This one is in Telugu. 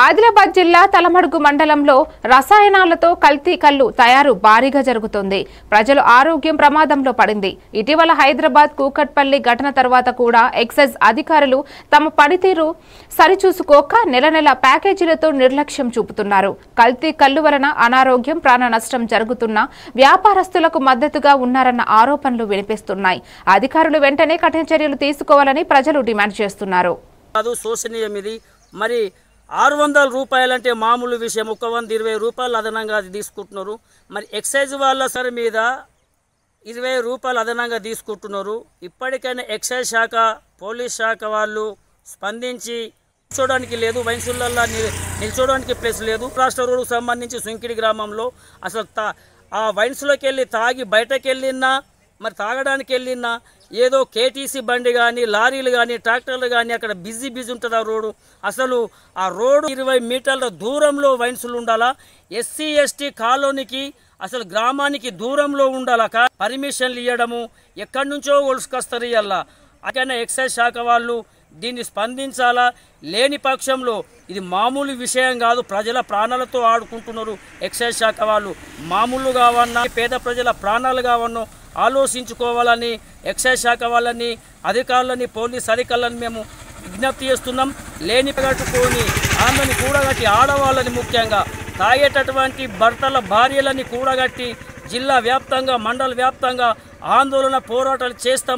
ఆదిలాబాద్ జిల్లా తలమడుగు మండలంలో రసాయనాలతో కల్తీ కల్లు తయారు భారీగా జరుగుతోంది. ప్రజల ఆరోగ్యం ప్రమాదంలో పడింది. ఇటీవల హైదరాబాద్ కూకట్పల్లి ఘటన తర్వాత కూడా ఎక్సైజ్ అధికారులు తమ పనితీరు సరిచూసుకోక నెల నెల ప్యాకేజీలతో నిర్లక్ష్యం చూపుతున్నారు. కల్తీ కల్లు వలన అనారోగ్యం, ప్రాణ నష్టం జరుగుతున్న వ్యాపారస్తులకు మద్దతుగా ఉన్నారన్న ఆరోపణలు వినిపిస్తున్నాయి. అధికారులు వెంటనే కఠిన చర్యలు తీసుకోవాలని ప్రజలు డిమాండ్ చేస్తున్నారు. మరి 600 రూపాయలంటే మామూలు విషయం. 120 రూపాయలు అదనంగా తీసుకుంటున్నారు. మరి ఎక్సైజ్ వాళ్ళ సరి మీద 20 రూపాయలు అదనంగా తీసుకుంటున్నారు. ఇప్పటికైనా ఎక్సైజ్ శాఖ, పోలీస్ శాఖ వాళ్ళు స్పందించి నిల్చోడానికి లేదు, వైన్సులల్లో నిల్చోడానికి ప్లేస్ లేదు. రాష్ట్ర రోడ్డుకు సంబంధించి సుంకిడి గ్రామంలో అసలు ఆ వైన్స్లోకి వెళ్ళి తాగి బయటకు వెళ్ళినా, మరి తాగడానికి వెళ్ళినా ఏదో కేటీసీ బండి కానీ, లారీలు కానీ, ట్రాక్టర్లు కానీ అక్కడ బిజీ ఉంటుంది ఆ రోడ్డు. అసలు ఆ రోడ్డు 20 మీటర్ల దూరంలో వైన్సులు ఉండాలా? ఎస్సీ ఎస్టీ కాలనీకి అసలు గ్రామానికి దూరంలో ఉండాలా? పర్మిషన్లు ఇవ్వడము ఎక్కడి నుంచో ఒలుసుకొస్తారు. ఇవ్వాలా అక్కడైనా ఎక్సైజ్ శాఖ వాళ్ళు దీన్ని స్పందించాలా. లేని పక్షంలో ఇది మామూలు విషయం కాదు. ప్రజల ప్రాణాలతో ఆడుకుంటున్నారు ఎక్సైజ్ శాఖ వాళ్ళు. మామూలు కావన్నా, పేద ప్రజల ప్రాణాలు కావన్నో ఆలోచించుకోవాలని ఎక్సైజ్ శాఖ వాళ్ళని, అధికారులని, పోలీస్ అధికారులని మేము విజ్ఞప్తి చేస్తున్నాం. లేని కట్టుకొని ఆమెను కూడగట్టి, ఆడవాళ్ళని ముఖ్యంగా తాగేటటువంటి భర్తల భార్యలని కూడగట్టి జిల్లా వ్యాప్తంగా, మండల వ్యాప్తంగా ఆందోళన పోరాటాలు చేస్తాం.